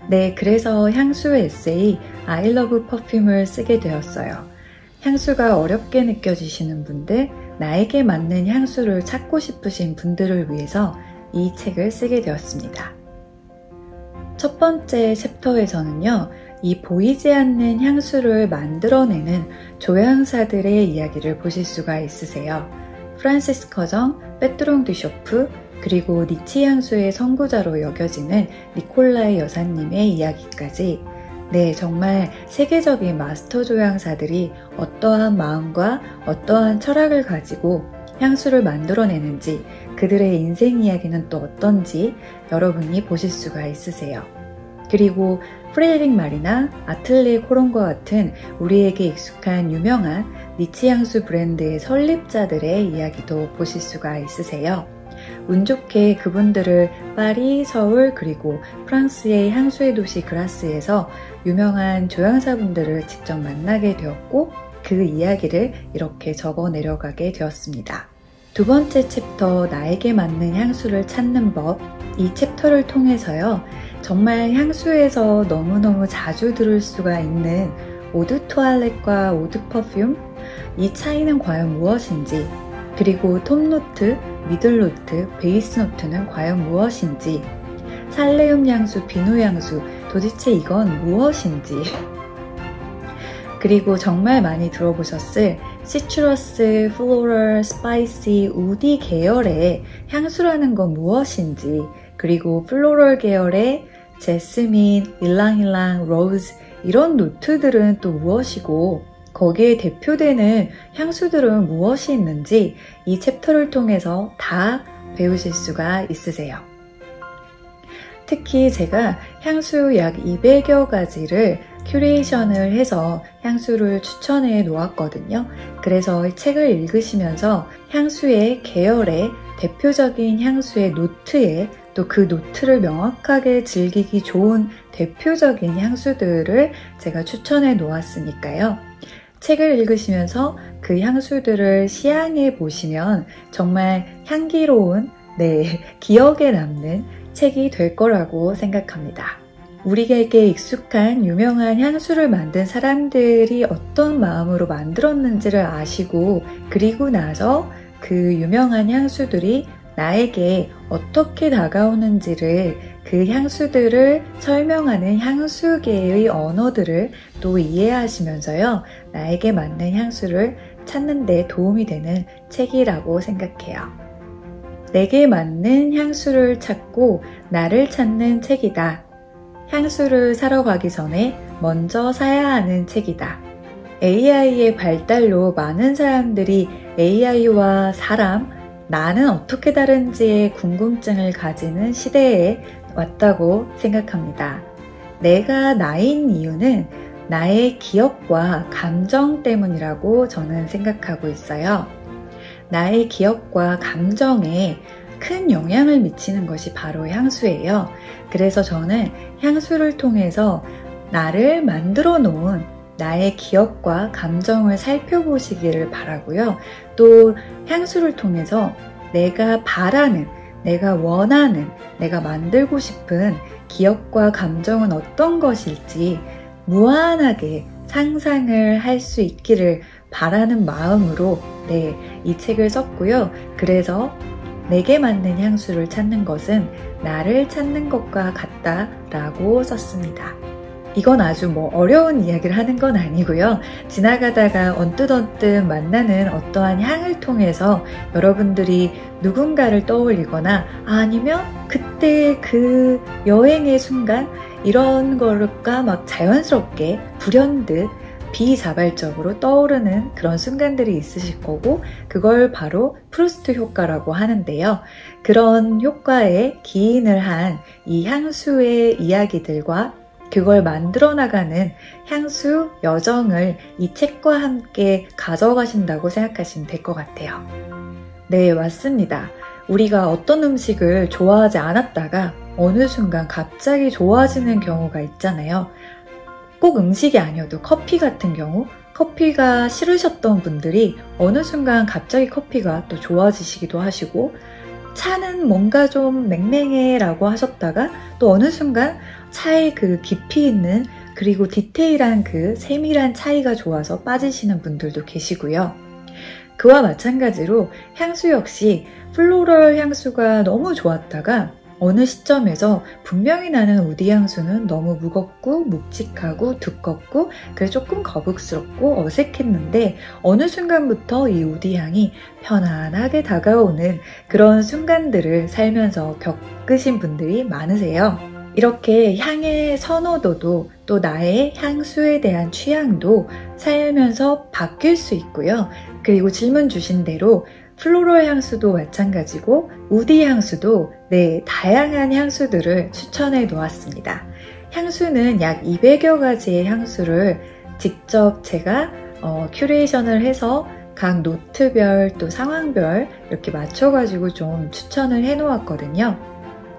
네, 그래서 향수 에세이 I love perfume을 쓰게 되었어요. 향수가 어렵게 느껴지시는 분들, 나에게 맞는 향수를 찾고 싶으신 분들을 위해서 이 책을 쓰게 되었습니다. 첫 번째 챕터에서는요, 이 보이지 않는 향수를 만들어내는 조향사들의 이야기를 보실 수가 있으세요. 프란시스 커정, 베트롱 듀쇼프, 그리고 니치 향수의 선구자로 여겨지는 니콜라의 여사님의 이야기까지, 네, 정말 세계적인 마스터 조향사들이 어떠한 마음과 어떠한 철학을 가지고 향수를 만들어내는지, 그들의 인생 이야기는 또 어떤지 여러분이 보실 수가 있으세요. 그리고 프레드릭 마리나, 아틀레 코론과 같은 우리에게 익숙한 유명한 니치 향수 브랜드의 설립자들의 이야기도 보실 수가 있으세요. 운 좋게 그분들을 파리, 서울, 그리고 프랑스의 향수의 도시 그라스에서 유명한 조향사분들을 직접 만나게 되었고, 그 이야기를 이렇게 적어 내려가게 되었습니다. 두 번째 챕터, 나에게 맞는 향수를 찾는 법. 이 챕터를 통해서요, 정말 향수에서 너무너무 자주 들을 수가 있는 오드 투알렛과 오드 퍼퓸, 이 차이는 과연 무엇인지, 그리고 톱노트, 미들노트, 베이스노트는 과연 무엇인지, 살레움 향수, 비누 향수, 도대체 이건 무엇인지, 그리고 정말 많이 들어보셨을 시트러스, 플로럴, 스파이시, 우디 계열의 향수라는 건 무엇인지, 그리고 플로럴 계열의 제스민, 일랑일랑, 로즈 이런 노트들은 또 무엇이고, 거기에 대표되는 향수들은 무엇이 있는지 이 챕터를 통해서 다 배우실 수가 있으세요. 특히 제가 향수 약 200여 가지를 큐레이션을 해서 향수를 추천해 놓았거든요. 그래서 이 책을 읽으시면서 향수의 계열에, 대표적인 향수의 노트에, 또 그 노트를 명확하게 즐기기 좋은 대표적인 향수들을 제가 추천해 놓았으니까요. 책을 읽으시면서 그 향수들을 시향해 보시면 정말 향기로운, 네, 기억에 남는 책이 될 거라고 생각합니다. 우리에게 익숙한 유명한 향수를 만든 사람들이 어떤 마음으로 만들었는지를 아시고, 그리고 나서 그 유명한 향수들이 나에게 어떻게 다가오는지를, 그 향수들을 설명하는 향수계의 언어들을 또 이해하시면서요, 나에게 맞는 향수를 찾는 데 도움이 되는 책이라고 생각해요. 내게 맞는 향수를 찾고 나를 찾는 책이다. 향수를 사러 가기 전에 먼저 사야 하는 책이다. AI의 발달로 많은 사람들이 AI와 사람, 나는 어떻게 다른지에 궁금증을 가지는 시대에 왔다고 생각합니다. 내가 나인 이유는 나의 기억과 감정 때문이라고 저는 생각하고 있어요. 나의 기억과 감정에 큰 영향을 미치는 것이 바로 향수예요. 그래서 저는 향수를 통해서 나를 만들어 놓은 나의 기억과 감정을 살펴보시기를 바라고요. 또 향수를 통해서 내가 바라는, 내가 원하는, 내가 만들고 싶은 기억과 감정은 어떤 것일지 무한하게 상상을 할 수 있기를 바라는 마음으로, 네, 이 책을 썼고요. 그래서 내게 맞는 향수를 찾는 것은 나를 찾는 것과 같다라고 썼습니다. 이건 아주 어려운 이야기를 하는 건 아니고요. 지나가다가 언뜻 만나는 어떠한 향을 통해서 여러분들이 누군가를 떠올리거나, 아니면 그때 그 여행의 순간, 이런 거가 막 자연스럽게 불현듯 비자발적으로 떠오르는 그런 순간들이 있으실 거고, 그걸 바로 프루스트 효과라고 하는데요. 그런 효과에 기인을 한 이 향수의 이야기들과 그걸 만들어 나가는 향수 여정을 이 책과 함께 가져가신다고 생각하시면 될 것 같아요. 네, 맞습니다. 우리가 어떤 음식을 좋아하지 않았다가 어느 순간 갑자기 좋아지는 경우가 있잖아요. 꼭 음식이 아니어도 커피 같은 경우, 커피가 싫으셨던 분들이 어느 순간 갑자기 커피가 또 좋아지시기도 하시고, 차는 뭔가 좀 맹맹해 라고 하셨다가 또 어느 순간 차의 그 깊이 있는 그리고 디테일한 그 세밀한 차이가 좋아서 빠지시는 분들도 계시고요. 그와 마찬가지로 향수 역시 플로럴 향수가 너무 좋았다가 어느 시점에서 분명히 나는 우디 향수는 너무 무겁고 묵직하고 두껍고 그래서 조금 거북스럽고 어색했는데 어느 순간부터 이 우디 향이 편안하게 다가오는 그런 순간들을 살면서 겪으신 분들이 많으세요. 이렇게 향의 선호도도 또 나의 향수에 대한 취향도 살면서 바뀔 수 있고요. 그리고 질문 주신 대로 플로럴 향수도 마찬가지고 우디 향수도 다양한 향수들을 추천해 놓았습니다. 향수는 약 200여 가지의 향수를 직접 제가 큐레이션을 해서 각 노트별 또 상황별 이렇게 맞춰가지고 좀 추천을 해 놓았거든요.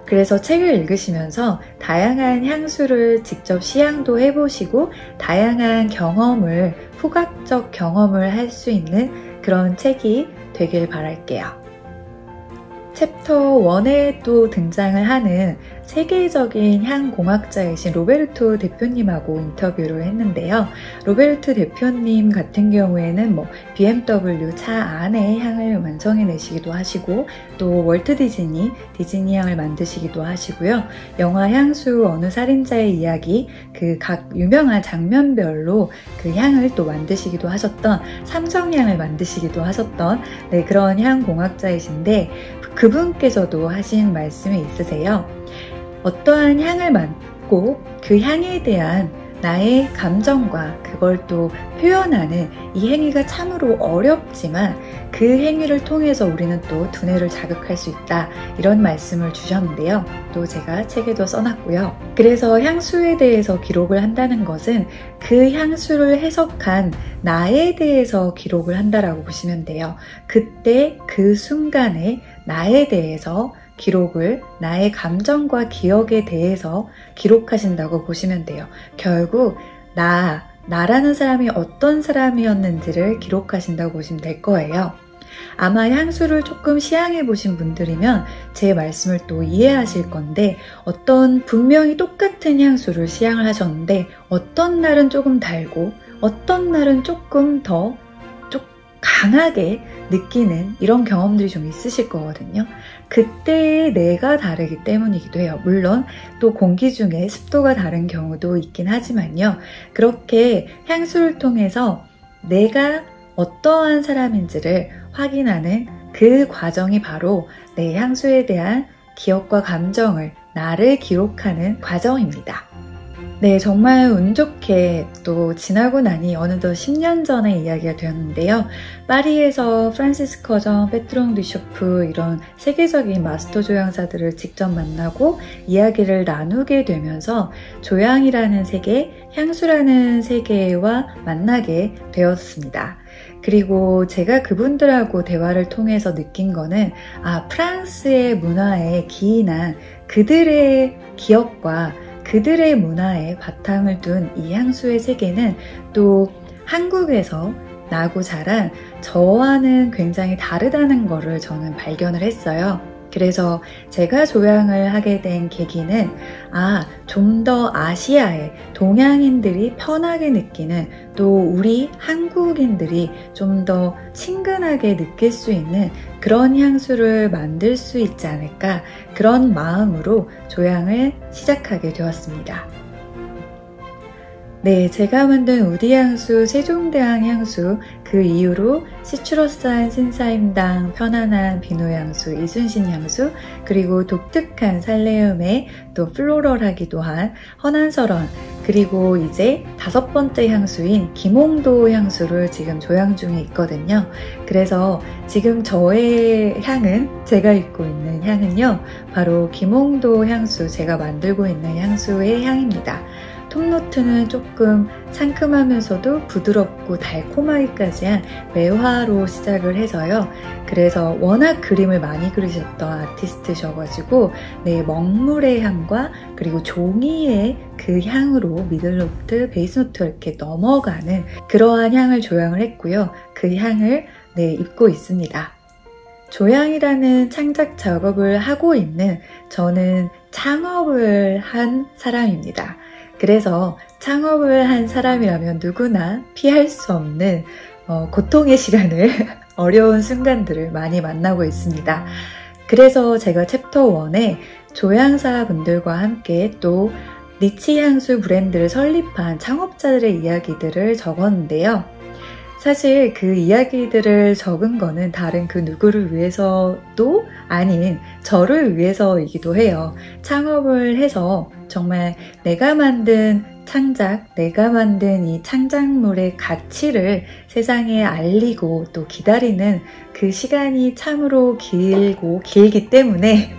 그래서 책을 읽으시면서 다양한 향수를 직접 시향도 해보시고 다양한 경험을, 후각적 경험을 할 수 있는 그런 책이 되길 바랄게요. 챕터 1에 또 등장을 하는 세계적인 향공학자이신 로베르토 대표님하고 인터뷰를 했는데요. 로베르토 대표님 같은 경우에는 BMW 차 안에 향을 완성해내시기도 하시고 또 월트 디즈니 향을 만드시기도 하시고요. 영화 향수 어느 살인자의 이야기 그 각 유명한 장면별로 그 향을 또 만드시기도 하셨던 삼성향을 만드시기도 하셨던 그런 향공학자이신데 그분께서도 하신 말씀이 있으세요. 어떠한 향을 맡고 그 향에 대한 나의 감정과 그걸 또 표현하는 이 행위가 참으로 어렵지만 그 행위를 통해서 우리는 또 두뇌를 자극할 수 있다 이런 말씀을 주셨는데요. 또 제가 책에도 써놨고요. 그래서 향수에 대해서 기록을 한다는 것은 그 향수를 해석한 나에 대해서 기록을 한다라고 보시면 돼요. 그때 그 순간에 나에 대해서 기록을 나의 감정과 기억에 대해서 기록하신다고 보시면 돼요. 결국 나라는 사람이 어떤 사람이었는지를 기록하신다고 보시면 될 거예요. 아마 향수를 조금 시향해 보신 분들이면 제 말씀을 또 이해하실 건데 어떤 분명히 똑같은 향수를 시향을 하셨는데 어떤 날은 조금 달고 어떤 날은 조금 더 강하게 느끼는 이런 경험들이 좀 있으실 거거든요. 그때의 내가 다르기 때문이기도 해요. 물론 또 공기 중에 습도가 다른 경우도 있긴 하지만요. 그렇게 향수를 통해서 내가 어떠한 사람인지를 확인하는 그 과정이 바로 내 향수에 대한 기억과 감정을 나를 기록하는 과정입니다. 네, 정말 운 좋게 또 지나고 나니 어느덧 10년 전의 이야기가 되었는데요. 파리에서 프란시스 커전, 페트롱 듀쇼프 이런 세계적인 마스터 조향사들을 직접 만나고 이야기를 나누게 되면서 조향이라는 세계, 향수라는 세계와 만나게 되었습니다. 그리고 제가 그분들하고 대화를 통해서 느낀 거는 프랑스의 문화에 기인한 그들의 기억과 그들의 문화에 바탕을 둔 이 향수의 세계는 또 한국에서 나고 자란 저와는 굉장히 다르다는 거를 저는 발견을 했어요. 그래서 제가 조향을 하게 된 계기는 좀 더 아시아의 동양인들이 편하게 느끼는 또 우리 한국인들이 좀 더 친근하게 느낄 수 있는 그런 향수를 만들 수 있지 않을까 그런 마음으로 조향을 시작하게 되었습니다. 네, 제가 만든 우디 향수, 세종대왕 향수 그 이후로 시트러스한 신사임당, 편안한 비누 향수, 이순신 향수 그리고 독특한 살레음의 또 플로럴하기도 한 허난설원 그리고 이제 5번째 향수인 김홍도 향수를 지금 조향 중에 있거든요. 그래서 지금 저의 향은 제가 입고 있는 향은요 바로 김홍도 향수 제가 만들고 있는 향수의 향입니다. 톱노트는 조금 상큼하면서도 부드럽고 달콤하기까지 한 매화로 시작을 해서요. 그래서 워낙 그림을 많이 그리셨던 아티스트셔가지고 먹물의 향과 그리고 종이의 그 향으로 미들노트, 베이스노트 이렇게 넘어가는 그러한 향을 조향을 했고요. 그 향을 입고 있습니다. 조향이라는 창작 작업을 하고 있는 저는 창업을 한 사람입니다. 그래서 창업을 한 사람이라면 누구나 피할 수 없는 고통의 시간을 어려운 순간들을 많이 만나고 있습니다. 그래서 제가 챕터 1에 조향사 분들과 함께 또 니치 향수 브랜드를 설립한 창업자들의 이야기들을 적었는데요. 사실 그 이야기들을 적은 거는 다른 그 누구를 위해서도 아닌 저를 위해서이기도 해요. 창업을 해서 정말 내가 만든 창작, 내가 만든 이 창작물의 가치를 세상에 알리고 또 기다리는 그 시간이 참으로 길기 때문에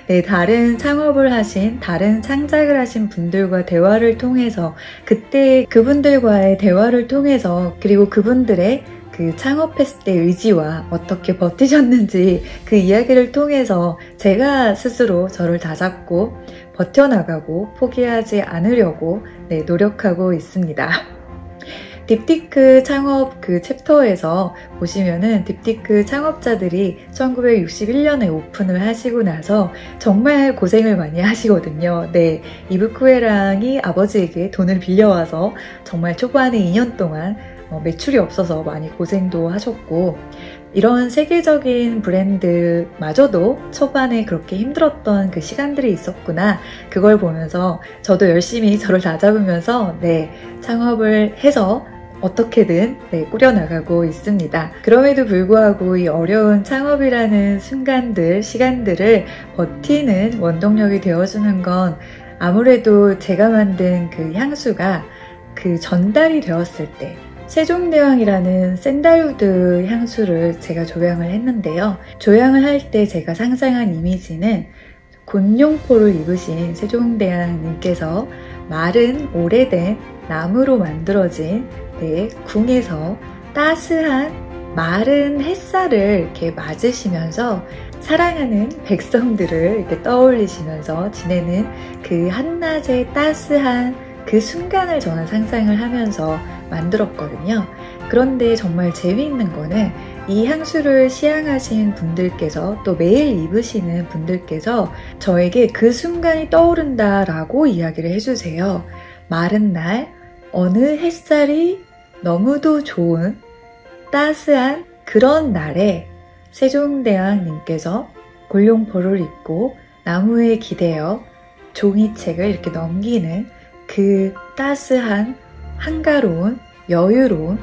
네, 다른 창업을 하신, 다른 창작을 하신 분들과 대화를 통해서 그때 그분들과의 대화를 통해서 그리고 그분들의 그 창업했을 때 의지와 어떻게 버티셨는지 그 이야기를 통해서 제가 스스로 저를 다잡고 버텨나가고 포기하지 않으려고 네, 노력하고 있습니다. 딥티크 창업 그 챕터에서 보시면은 딥티크 창업자들이 1961년에 오픈을 하시고 나서 정말 고생을 많이 하시거든요. 네, 이브쿠에랑이 아버지에게 돈을 빌려와서 정말 초반에 2년 동안 매출이 없어서 많이 고생도 하셨고 이런 세계적인 브랜드마저도 초반에 그렇게 힘들었던 그 시간들이 있었구나. 그걸 보면서 저도 열심히 저를 다잡으면서 네, 창업을 해서 어떻게든 네, 꾸려나가고 있습니다. 그럼에도 불구하고 이 어려운 창업이라는 순간들, 시간들을 버티는 원동력이 되어주는 건 아무래도 제가 만든 그 향수가 그 전달이 되었을 때 세종대왕이라는 샌달우드 향수를 제가 조향을 했는데요. 조향을 할 때 제가 상상한 이미지는 곤룡포를 입으신 세종대왕님께서 마른 오래된 나무로 만들어진 네, 궁에서 따스한 마른 햇살을 이렇게 맞으시면서 사랑하는 백성들을 이렇게 떠올리시면서 지내는 그 한낮의 따스한 그 순간을 저는 상상을 하면서 만들었거든요. 그런데 정말 재미있는 거는 이 향수를 시향하신 분들께서 또 매일 입으시는 분들께서 저에게 그 순간이 떠오른다라고 이야기를 해주세요. 마른 날, 어느 햇살이 너무도 좋은 따스한 그런 날에 세종대왕님께서 곤룡포를 입고 나무에 기대어 종이책을 이렇게 넘기는 그 따스한 한가로운 여유로운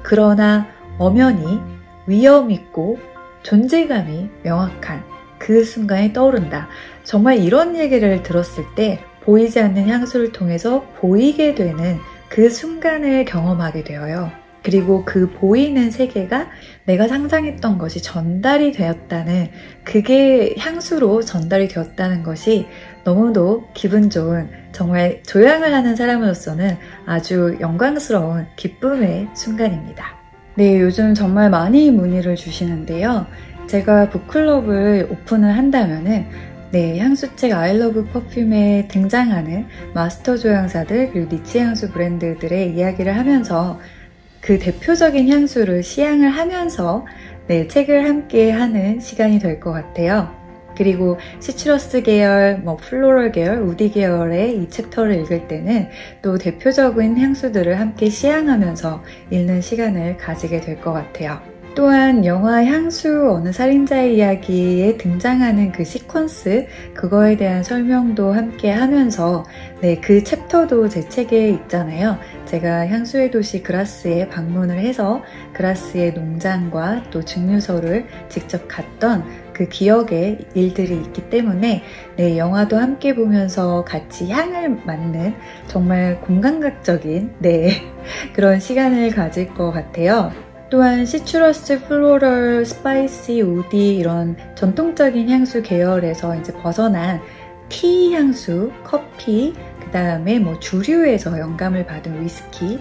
그러나 엄연히 위엄있고 존재감이 명확한 그 순간이 떠오른다. 정말 이런 얘기를 들었을 때 보이지 않는 향수를 통해서 보이게 되는 그 순간을 경험하게 되어요. 그리고 그 보이는 세계가 내가 상상했던 것이 전달이 되었다는 그게 향수로 전달이 되었다는 것이 너무도 기분 좋은 정말 조향을 하는 사람으로서는 아주 영광스러운 기쁨의 순간입니다. 네, 요즘 정말 많이 문의를 주시는데요. 제가 북클럽을 오픈을 한다면은 네, 향수책 I Love Perfume에 등장하는 마스터 조향사들 그리고 니치 향수 브랜드들의 이야기를 하면서 그 대표적인 향수를 시향을 하면서 네, 책을 함께 하는 시간이 될 것 같아요. 그리고 시트러스 계열, 플로럴 계열, 우디 계열의 이 챕터를 읽을 때는 또 대표적인 향수들을 함께 시향하면서 읽는 시간을 가지게 될 것 같아요. 또한 영화 향수 어느 살인자의 이야기에 등장하는 그 시퀀스 그거에 대한 설명도 함께 하면서 네, 그 챕터도 제 책에 있잖아요. 제가 향수의 도시 그라스에 방문을 해서 그라스의 농장과 또 증류소를 직접 갔던 그 기억의 일들이 있기 때문에 네, 영화도 함께 보면서 같이 향을 맡는 정말 공감각적인 네, 그런 시간을 가질 것 같아요. 또한 시트러스, 플로럴, 스파이시, 우디 이런 전통적인 향수 계열에서 이제 벗어난 티 향수, 커피, 그 다음에 주류에서 영감을 받은 위스키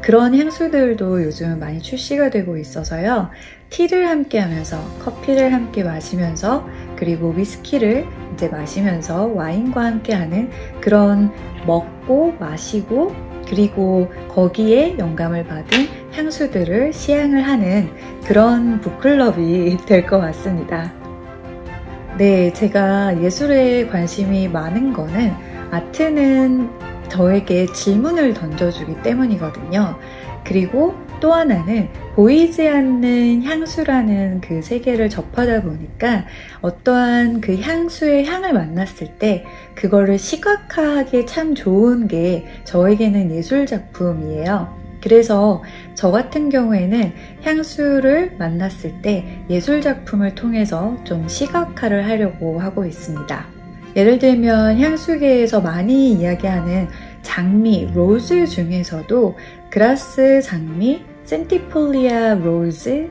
그런 향수들도 요즘 많이 출시가 되고 있어서요. 티를 함께 하면서 커피를 함께 마시면서 그리고 위스키를 이제 마시면서 와인과 함께 하는 그런 먹고 마시고 그리고 거기에 영감을 받은 향수들을 시향을 하는 그런 북클럽이 될 것 같습니다. 네, 제가 예술에 관심이 많은 거는 아트는 저에게 질문을 던져주기 때문이거든요. 그리고 또 하나는 보이지 않는 향수라는 그 세계를 접하다 보니까 어떠한 그 향수의 향을 만났을 때 그거를 시각화하기 참 좋은 게 저에게는 예술작품이에요. 그래서 저 같은 경우에는 향수를 만났을 때 예술작품을 통해서 좀 시각화를 하려고 하고 있습니다. 예를 들면 향수계에서 많이 이야기하는 장미, 로즈 중에서도 그라스 장미, 센티폴리아 로즈,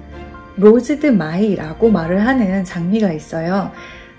로즈드 마이라고 말을 하는 장미가 있어요.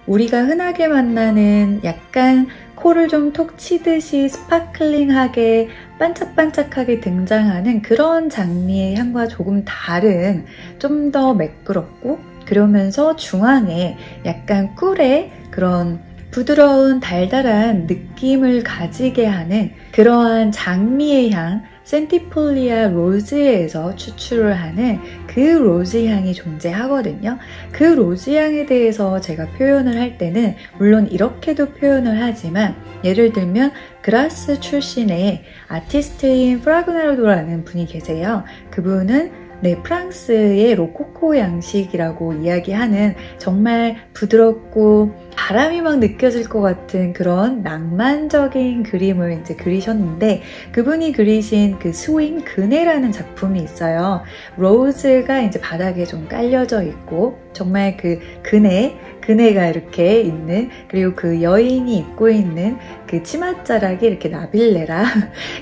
우리가 흔하게 만나는 약간 코를 좀 톡 치듯이 스파클링하게 반짝반짝하게 등장하는 그런 장미의 향과 조금 다른 좀 더 매끄럽고 그러면서 중앙에 약간 꿀의 그런 부드러운 달달한 느낌을 가지게 하는 그러한 장미의 향, 센티폴리아 로즈에서 추출을 하는 그 로즈 향이 존재하거든요. 그 로즈 향에 대해서 제가 표현을 할 때는 물론 이렇게도 표현을 하지만 예를 들면 그라스 출신의 아티스트인 프라그나르도라는 분이 계세요. 그분은 프랑스의 로코코 양식이라고 이야기하는 정말 부드럽고 바람이 막 느껴질 것 같은 그런 낭만적인 그림을 이제 그리셨는데 그분이 그리신 그 스윙 그네라는 작품이 있어요. 로즈가 이제 바닥에 좀 깔려져 있고 정말 그 그네가 이렇게 있는 그리고 그 여인이 입고 있는 그 치맛자락이 이렇게 나빌레라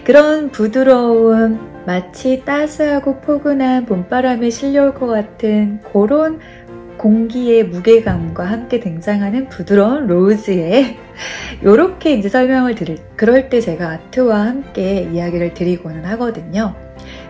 그런 부드러운 마치 따스하고 포근한 봄바람이 실려올 것 같은 그런 공기의 무게감과 함께 등장하는 부드러운 로즈에 이렇게 이제 설명을 그럴 때 제가 아트와 함께 이야기를 드리고는 하거든요.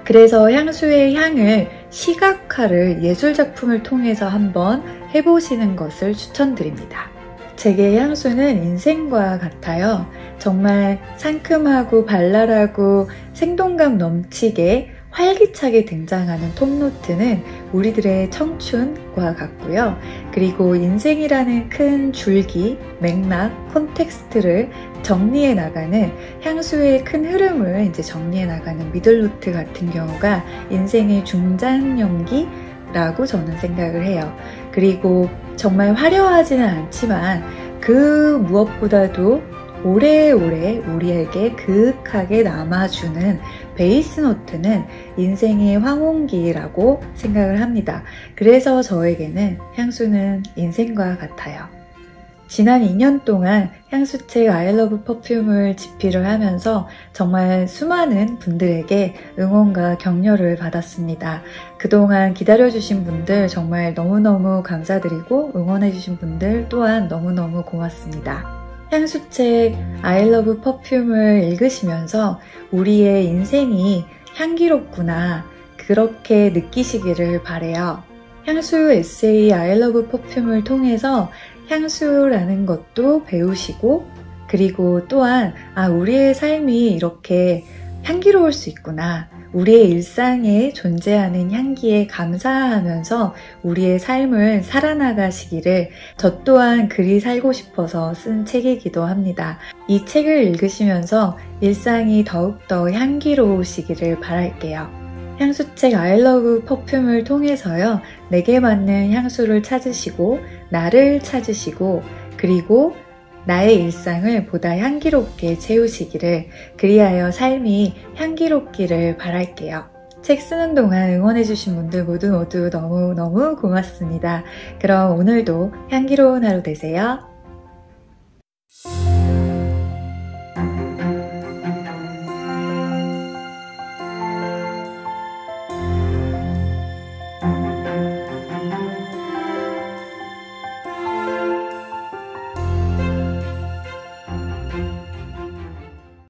그래서 향수의 향을 시각화를 예술작품을 통해서 한번 해보시는 것을 추천드립니다. 제게 향수는 인생과 같아요. 정말 상큼하고 발랄하고 생동감 넘치게 활기차게 등장하는 톱노트는 우리들의 청춘과 같고요. 그리고 인생이라는 큰 줄기, 맥락, 콘텍스트를 정리해 나가는 향수의 큰 흐름을 이제 정리해 나가는 미들노트 같은 경우가 인생의 중장년기라고 저는 생각을 해요. 그리고 정말 화려하지는 않지만 그 무엇보다도 오래오래 우리에게 그윽하게 남아주는 베이스 노트는 인생의 황혼기라고 생각을 합니다. 그래서 저에게는 향수는 인생과 같아요. 지난 2년 동안 향수책 I Love Perfume을 집필을 하면서 정말 수많은 분들에게 응원과 격려를 받았습니다. 그동안 기다려주신 분들 정말 너무너무 감사드리고 응원해주신 분들 또한 너무너무 고맙습니다. 향수책 I Love Perfume을 읽으시면서 우리의 인생이 향기롭구나 그렇게 느끼시기를 바래요. 향수 에세이 I Love Perfume을 통해서 향수라는 것도 배우시고 그리고 또한 우리의 삶이 이렇게 향기로울 수 있구나. 우리의 일상에 존재하는 향기에 감사하면서 우리의 삶을 살아나가시기를 저 또한 그리 살고 싶어서 쓴 책이기도 합니다. 이 책을 읽으시면서 일상이 더욱더 향기로우시기를 바랄게요. 향수책 I Love Perfume을 통해서요. 내게 맞는 향수를 찾으시고 나를 찾으시고 그리고 나의 일상을 보다 향기롭게 채우시기를 그리하여 삶이 향기롭기를 바랄게요. 책 쓰는 동안 응원해주신 분들 모두 너무너무 고맙습니다. 그럼 오늘도 향기로운 하루 되세요.